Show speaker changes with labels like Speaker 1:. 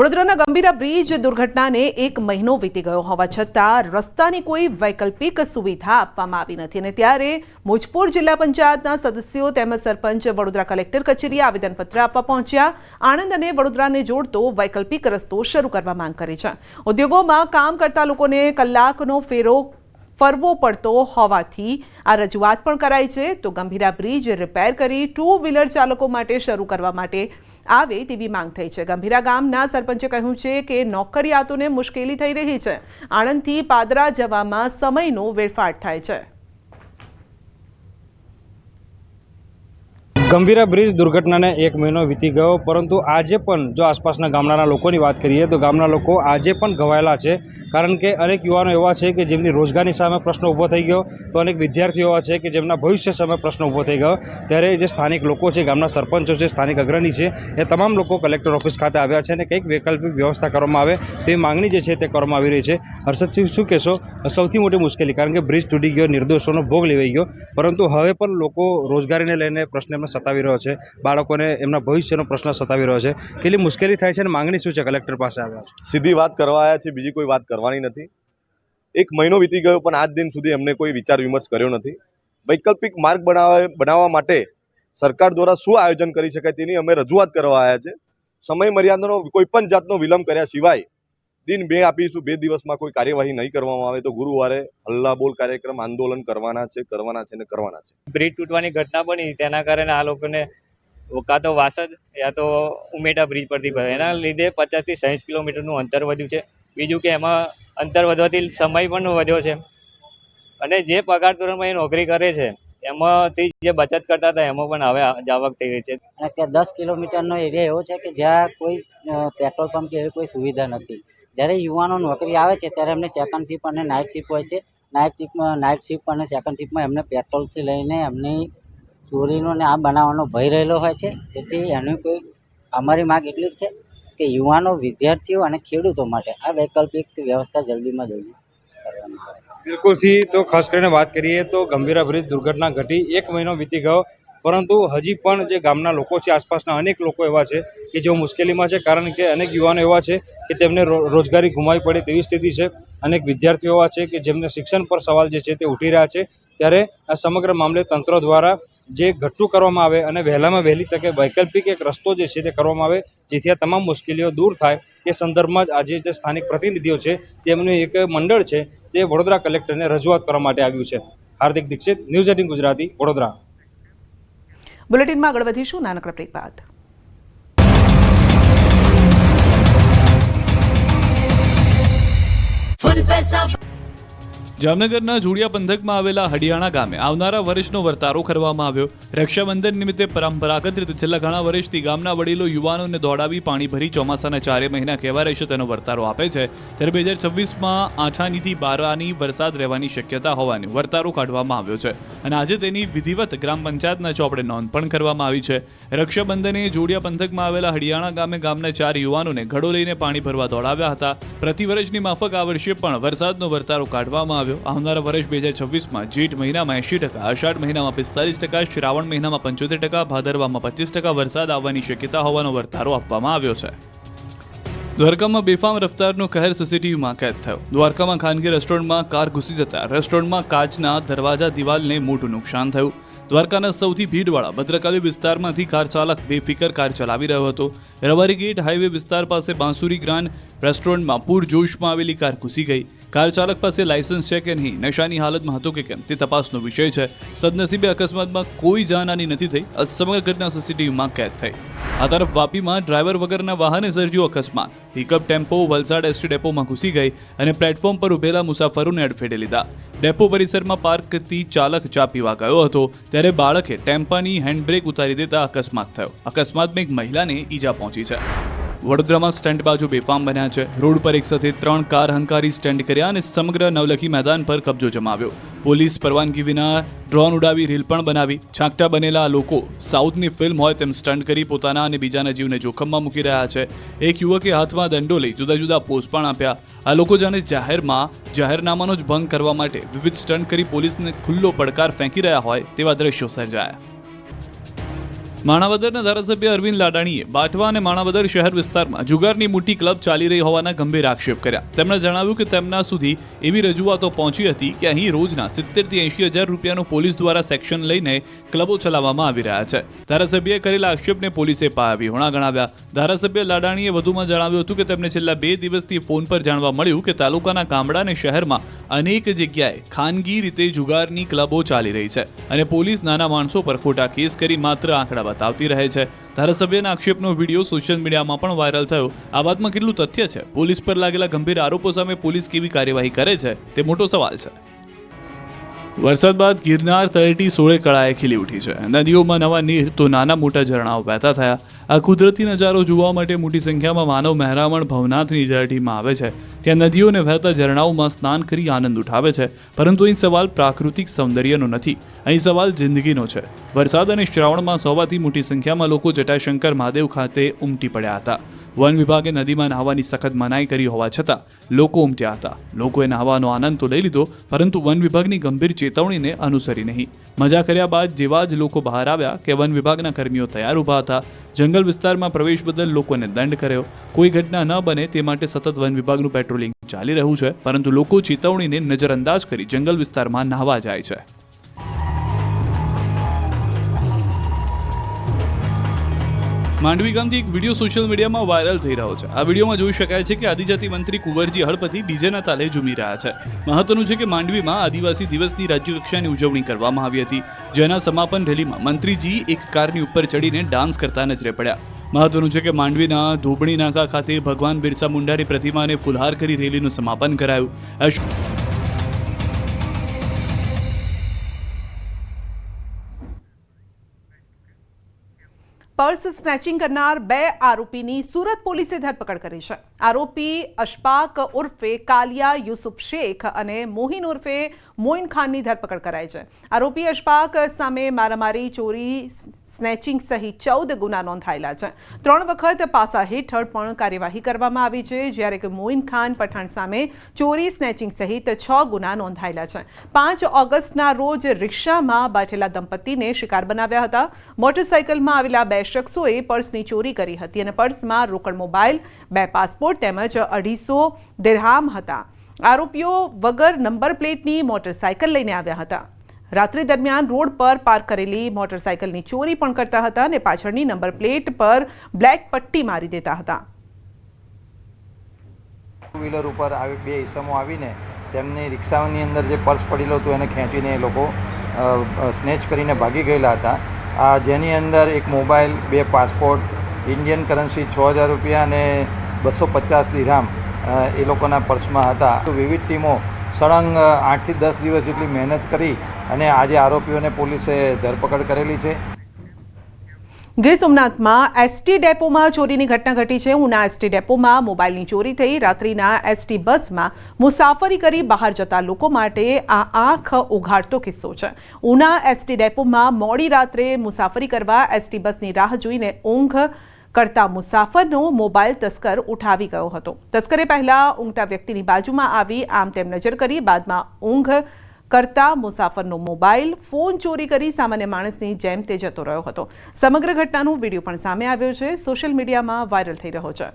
Speaker 1: વડોદરાના ગંભીરા બ્રિજ દુર્ઘટનાને 1 મહિનો વીતી ગયો હોવા છતાં રસ્તાની કોઈ વૈકલ્પિક સુવિધા આપવામાં આવી નથી અને ત્યારે મુજપુર જિલ્લા પંચાયતના સદસ્યો તેમજ સરપંચ વડોદરા કલેક્ટર કચેરીએ આવેદનપત્ર આપવા પહોંચ્યા। આણંદ અને વડોદરાને જોડતો વૈકલ્પિક રસ્તો શરૂ કરવા માંગ કરી છે। ઉદ્યોગોમાં કામ કરતા લોકોને કલાકનો ફેરો ફરવો પડતો હોવાથી આ રજૂઆત પણ કરાઈ છે તો ગંભીરા બ્રિજ રિપેર કરી 2 વ્હીલર ચાલકો માટે શરૂ કરવા માટે આવે તેવી માંગ થઈ છે। ગંભીરા ગામના સરપંચે કહ્યું છે કે નોકરિયાતોને મુશ્કેલી થઈ રહી છે। આણંદથી પાદરા જવામાં સમયનો વેડફાટ થાય છે।
Speaker 2: ગંભીરા બ્રિજ દુર્ઘટનાને 1 મહિનો વીતી ગયો, પરંતુ આજે પણ જો આસપાસના ગામડાના લોકોની વાત કરીએ તો ગામના લોકો આજે પણ ઘવાયેલા છે, કારણ કે અનેક યુવાનો એવા છે કે જેમની રોજગારની સામે પ્રશ્ન ઊભો થઈ ગયો, તો અનેક વિદ્યાર્થીઓ એવા છે કે જેમના ભવિષ્ય સામે પ્રશ્ન ઊભો થઈ ગયો। ત્યારે જે સ્થાનિક લોકો છે, ગામના સરપંચો છે, સ્થાનિક અગ્રણી છે, એ તમામ લોકો કલેક્ટર ઓફિસ ખાતે આવ્યા છે અને કંઈક વૈકલ્પિક વ્યવસ્થા કરવામાં આવે તેવી માંગણી જે છે તે કરવામાં આવી રહી છે। હર્ષદસિંહ, શું કહેશો? સૌથી મોટી મુશ્કેલી, કારણ કે બ્રિજ તૂટી ગયો, નિર્દોષોનો ભોગ લેવાઈ ગયો, પરંતુ હવે પણ લોકો રોજગારીને લઈને પ્રશ્ન એમને સતાવી રહ્યો છે, બાળકોને એમના ભવિષ્યનો પ્રશ્ન સતાવી રહ્યો છે। કેટલી મુશ્કેલી થાય છે અને માંગણી શું છે? કલેક્ટર પાસે આવ્યા છે,
Speaker 3: સીધી વાત કરવા આવ્યા છે, બીજી કોઈ વાત કરવાની નથી। 1 મહિનો વીતી ગયો પણ આજ દિન સુધી એમને કોઈ વિચાર વિમર્શ કર્યો નથી। વૈકલ્પિક માર્ગ બનાવવા માટે સરકાર દ્વારા શું આયોજન કરી શકાય તેની અમે રજૂઆત કરવા આવ્યા છે। સમય મર્યાદાનો કોઈ પણ જાતનો વિલંબ કર્યા સિવાય દિન 2 આપીશું। 2 દિવસમાં કોઈ કાર્યવાહી નહીં કરવામાં આવે તો ગુરુવારે હલ્લાબોલ કાર્યક્રમ આંદોલન કરવાના છે ને કરવાના છે।
Speaker 4: બ્રિજ તૂટવાની ઘટના બની, તેના કારણે આ લોકોને કાં તો વાસદ યા તો ઉમેટા બ્રિજ પરથી ભરે, એના લીધે 50 થી 60 કિલોમીટરનું અંતર વધ્યું છે। બીજું કે એમાં અંતર વધવાથી સમય પણ વધ્યો છે અને જે પગાર ધોરણમાં એ નોકરી કરે છે એમાંથી જે બચત કરતા હતા એમાં પણ હવે જાવક થઈ રહી છે।
Speaker 5: અને ત્યાં 10 કિલોમીટરનો એરિયા એવો છે કે જ્યાં કોઈ પેટ્રોલ પંપ કે એવી કોઈ સુવિધા નથી। જ્યારે યુવાનો નોકરી આવે છે ત્યારે એમને સેકન્ડ શિફ્ટ અને નાઇટ શિફ્ટ હોય છે। નાઇટ શિફ્ટ અને સેકન્ડ શિફ્ટમાં એમને પેટ્રોલથી લઈને એમની ચોરીનો ને આ બનાવવાનો ભય રહેલો હોય છે। જેથી એની કોઈ અમારી માંગ એટલી જ છે કે યુવાનો, વિદ્યાર્થીઓ અને ખેડૂતો માટે આ વૈકલ્પિક વ્યવસ્થા જલ્દીમાં જલ્દી કરવામાં આવે।
Speaker 2: બિલકુલથી તો ખાસ કરીને વાત કરીએ તો ગંભીરા બ્રિજ દુર્ઘટના ઘટી 1 મહિનો વીતી ગયો, પરંતુ હજી પણ જે ગામના લોકો છે, આસપાસના અનેક લોકો એવા છે કે જેઓ મુશ્કેલીમાં છે, કારણ કે અનેક યુવાનો એવા છે કે તેમને રોજગારી ગુમાવી પડે તેવી સ્થિતિ છે। અનેક વિદ્યાર્થીઓ એવા છે કે જેમને શિક્ષણ પર સવાલ જે છે તે ઉઠી રહ્યા છે। ત્યારે આ સમગ્ર મામલે તંત્ર દ્વારા જે ઘટતું કરવામાં આવે અને વહેલામાં વહેલી તકે વૈકલ્પિક એક રસ્તો જે છે તે કરવામાં આવે, જેથી આ તમામ મુશ્કેલીઓ દૂર થાય, તે સંદર્ભમાં જ આજે જે સ્થાનિક પ્રતિનિધિઓ છે તેમનું એક મંડળ છે તે વડોદરા કલેક્ટરને રજૂઆત કરવા માટે આવ્યું છે। હાર્દિક દીક્ષિત, ન્યૂઝ 18 ગુજરાતી, વડોદરા।
Speaker 1: બુલેટિનમાં આગળ વધીશું નાનકડા બ્રેક બાદ।
Speaker 6: જામનગરના જોડિયા પંથકમાં આવેલા હડિયાણા ગામે આવનારા વર્ષનો વર્તારો કરવામાં આવ્યો। રક્ષાબંધન નિમિત્તે પરંપરાગત રીતે છેલ્લા ઘણા વર્ષથી ગામના વડીલો યુવાનોને દોડાવી પાણી ભરી ચોમાસાના 4 મહિના કેવા રહેશે તેનો વર્તારો આપે છે। ત્યારે 2026માં 8 થી 12 વરસાદ રહેવાની શક્યતા હોવાનો વર્તારો કાઢવામાં આવ્યો છે અને આજે તેની વિધિવત ગ્રામ પંચાયતના ચોપડે નોંધ પણ કરવામાં આવી છે। રક્ષાબંધને જોડિયા પંથકમાં આવેલા હડિયાણા ગામે ગામના 4 યુવાનોને ઘડો લઈને પાણી ભરવા દોડાવ્યા હતા। પ્રતિવર્ષની માફક આ વર્ષે પણ વરસાદનો વર્તારો કાઢવામાં આવ્યો। આવનારા વર્ષ 2026માં જેઠ મહિનામાં 80%, અષાઢ મહિનામાં 45%, શ્રાવણ મહિનામાં 75%, ભાદરવામાં 25% વરસાદ આવવાની શક્યતા હોવાનો વર્તારો આપવામાં આવ્યો છે। દ્વારકામાં બેફામ રફતારનો કહેર સીસીટીવીમાં કેદ થયો। દ્વારકામાં ખાનગી રેસ્ટોરન્ટમાં કાર ઘૂસી જતા રેસ્ટોરન્ટમાં કાચના દરવાજા દિવાલને મોટું નુકસાન થયું। દ્વારકાના સૌથી ભીડવાળા ભદ્રકાલી વિસ્તારમાંથી કાર ચાલક બેફિકર કાર ચલાવી રહ્યો હતો। રબારી ગેટ હાઈવે વિસ્તાર પાસે બાંસુરી ગ્રાન્ડ રેસ્ટોરન્ટમાં પૂરજોશમાં આવેલી કાર ઘૂસી ગઈ। કાર ચાલક પાસે લાયસન્સ છે કે નહીં, નશાની હાલતમાં હતો કે કેમ તે તપાસનો વિષય છે। સદનસીબે અકસ્માતમાં કોઈ જાનહાની નથી થઈ। આ સમગ્ર ઘટના સીસીટીવીમાં કેદ થઈ। આ તરફ વાપીમાં ડ્રાઈવર વગરના વાહને સર્જ્યો અકસ્માત। પિકઅપ ટેમ્પો વલસાડ એસટી ડેપોમાં ઘૂસી ગઈ અને પ્લેટફોર્મ પર ઉભેલા મુસાફરોને અડફેટે લીધા। ડેપો પરિસરમાં પાર્ક કરતી ચાલક ચા પીવા ગયો હતો ત્યારે બાળકે ટેમ્પાની હેન્ડબ્રેક ઉતારી દેતા અકસ્માત થયો। અકસ્માતમાં એક મહિલાને ઈજા પહોંચી છે। વડોદરામાં સ્ટન્ટ બાજુ બેફામ બન્યા છે। રોડ પર એક સાથે 3 કાર હંકારી સ્ટન્ટ કર્યા અને સમગ્ર નવલખી મેદાન પર કબજો જમાવ્યો। પોલીસ પરવાનગી વિના ડ્રોન ઉડાવી રીલ પણ બનાવી। છાંકટા બનેલા લોકો સાઉથની ફિલ્મ હોય તેમ સ્ટન્ટ કરી પોતાના અને બીજાના જીવને જોખમમાં મૂકી રહ્યા છે। એક યુવકે હાથમાં દંડો લઈ જુદા જુદા પોઝ પણ આપ્યા। આ લોકો જાણે જાહેરનામાનો જ ભંગ કરવા માટે વિવિધ સ્ટન્ટ કરી પોલીસને ખુલ્લો પડકાર ફેંકી રહ્યા હોય તેવા દ્રશ્યો સર્જાયા। માણાવદરના ધારાસભ્ય અરવિંદ લાડાણીએ બાટવા અને માણાવદર શહેર વિસ્તારમાં જુગારની મોટી ક્લબ ચાલી રહી હોવાના ગંભીર આક્ષેપ કર્યા. તેમણે જણાવ્યું કે તેમના સુધી એવી રજૂઆતો પહોંચી હતી કે અહીં રોજના 70,000 થી 80,000 રૂપિયાનું પોલીસ દ્વારા સેક્શન લઈને ક્લબો ચલાવવામાં આવી રહ્યા છે. ધારાસભ્યએ કરેલા આક્ષેપને પોલીસે પાયાવિહોણા ગણાવ્યા. ધારાસભ્ય લાડાણીએ વધુમાં જણાવ્યું હતું કે તેમને છેલ્લા 2 દિવસથી ફોન પર જાણવા મળ્યું કે તાલુકાના ગામડા અને શહેરમાં અનેક જગ્યાએ ખાનગી રીતે જુગારની ક્લબો ચાલી રહી છે અને પોલીસ નાના માણસો પર ખોટા કેસ કરી માત્ર આંકડા બતાવતી રહે છે. ધારાસભ્યના આક્ષેપનો વિડીયો સોશિયલ મીડિયામાં પણ વાયરલ થયો. આ વાતમાં કેટલું તથ્ય છે? પોલીસ પર લાગેલા ગંભીર આરોપો સામે પોલીસ કેવી કાર્યવાહી કરે છે તે મોટો સવાલ છે. વરસાદ બાદ ગિરનાર તળેટી 16 કળાએ ખીલી ઉઠી છે. નદીઓમાં નવા નીર તો નાના મોટા ઝરણાઓ વહેતા થયા. આ કુદરતી નજારો જોવા માટે મોટી સંખ્યામાં માનવ મહેરામણ ભવનાથની તળેટીમાં આવે છે. ત્યાં નદીઓને વહેતા ઝરણાઓમાં સ્નાન કરી આનંદ ઉઠાવે છે. પરંતુ અહીં સવાલ પ્રાકૃતિક સૌંદર્યનો નથી, અહીં સવાલ જિંદગીનો છે. વરસાદ અને શ્રાવણ માસ હોવાથી મોટી સંખ્યામાં લોકો જટાશંકર મહાદેવ ખાતે ઉમટી પડ્યા હતા. વન વિભાગે નદીમાં નહાવાની સખત મનાઈ કરી હોવા છતાં લોકો ઉમટ્યા હતા. લોકોએ નહાવાનો આનંદ તો લઈ લીધો, પરંતુ વન વિભાગની ગંભીર ચેતવણીને અનુસરી નહીં. મજા કર્યા બાદ જેવા જ લોકો બહાર આવ્યા કે વન વિભાગના કર્મીઓ તૈયાર ઊભા હતા. જંગલ વિસ્તારમાં પ્રવેશ બદલ લોકોને દંડ કર્યો. કોઈ ઘટના ન બને તે માટે સતત વન વિભાગનું પેટ્રોલિંગ ચાલી રહ્યું છે, પરંતુ લોકો ચેતવણીને નજરઅંદાજ કરી જંગલ વિસ્તારમાં નહાવા જાય છે. માંડવી ગામથી એક વિડીયો સોશિયલ મીડિયામાં વાયરલ થઈ રહ્યો છે. આ વિડીયોમાં જોઈ શકાય છે કે આદિજાતિ મંત્રી કુંવરજી હળપતિ ડીજેના તાલે ઝૂમી રહ્યા છે. મહત્વનું છે કે માંડવીમાં આદિવાસી દિવસની રાજ્યકક્ષાની ઉજવણી કરવામાં આવી હતી, જેના સમાપન રેલીમાં મંત્રીજી એક કારની ઉપર ચડીને ડાન્સ કરતા નજરે પડ્યા. મહત્વનું છે કે માંડવીના ધોબણી નાકા ખાતે ભગવાન બિરસા મુંડાની પ્રતિમાને ફુલહાર કરી રેલીનું સમાપન કરાયું.
Speaker 1: પર્સ સ્નેચિંગ કરનાર 2 આરોપીની સુરત પોલીસે ધરપકડ કરી છે. આરોપી અશફાક ઉર્ફે કાલિયા યુસુફ શેખ અને મોહિન ઉર્ફે મોઇન ખાનની ધરપકડ કરાઈ છે. આરોપી અશફાક સામે મારામારી, ચોરી, સ્નેચિંગ સહિત 14 ગુના નોંધાયેલા છે. 3 વખત પાસા હેઠળ પણ કાર્યવાહી કરવામાં આવી છે, જ્યારે કે મોઇન ખાન પઠાણ સામે ચોરી, સ્નેચિંગ સહિત 6 ગુના નોંધાયેલા છે. 5 ઓગસ્ટના રોજ રિક્ષામાં બેઠેલા દંપતીને શિકાર બનાવ્યા હતા. મોટરસાઇકલમાં આવેલા 2 શખ્સોએ પર્સની ચોરી કરી હતી અને પર્સમાં રોકડ મોબાઈલ, 2 પાસપોર્ટ તેમજ 250 દિરહામ હતા. આરોપીઓ વગર નંબર પ્લેટની મોટરસાઇકલ લઈને આવ્યા હતા. રાત્રિ દરમિયાન રોડ પર પાર્ક કરેલી મોટરસાઇકલની ચોરી પણ કરતા હતા અને પાછળની નંબર પ્લેટ પર બ્લેક પટ્ટી મારી દેતા હતા.
Speaker 7: ટુ વ્હીલર ઉપર આવી 2 ઈસમો આવીને તેમની રિક્ષાની અંદર જે પર્સ પડેલું હતું એને ખેંચીને એ લોકો સ્નેચ કરીને ભાગી ગયેલા હતા. જેની અંદર એક મોબાઈલ, 2 પાસપોર્ટ, ઇન્ડિયન કરન્સી 6,000 રૂપિયા અને 250 દિરહામ એ લોકોના પર્સમાં હતા. વિવિધ ટીમો સળંગ 8 થી 10 દિવસ જેટલી મહેનત કરી અને આજે આરોપીઓને પોલીસે ધરપકડ કરેલી છે.
Speaker 1: ગીર સોમનાથમાં એસટી ડેપોમાં ચોરીની ઘટના ઘટી છે. ઉના એસટી ડેપોમાં મોબાઈલની ચોરી થઈ. રાત્રિના એસટી બસમાં મુસાફરી કરી બહાર જતા લોકો માટે આ આંખ ઉઘાડતો કિસ્સો છે. ઉના એસટી ડેપોમાં મોડી રાત્રે મુસાફરી કરવા એસટી બસની રાહ જોઈને ઊંઘ કરતા મુસાફરનો મોબાઈલ તસ્કર ઉઠાવી ગયો હતો. તસ્કરે પહેલા ઊંઘતા વ્યક્તિની બાજુમાં આવી આમ તેમ નજર કરી, બાદમાં ઊંઘ કરતા મુસાફરનો મોબાઈલ, ફોન ચોરી કરી સામાન્ય માણસની જેમ તે જતો રહ્યો હતો. સમગ્ર ઘટનાનો વિડીયો પણ સામે આવ્યો છે, સોશિયલ મીડિયામાં વાયરલ થઈ રહ્યો છે.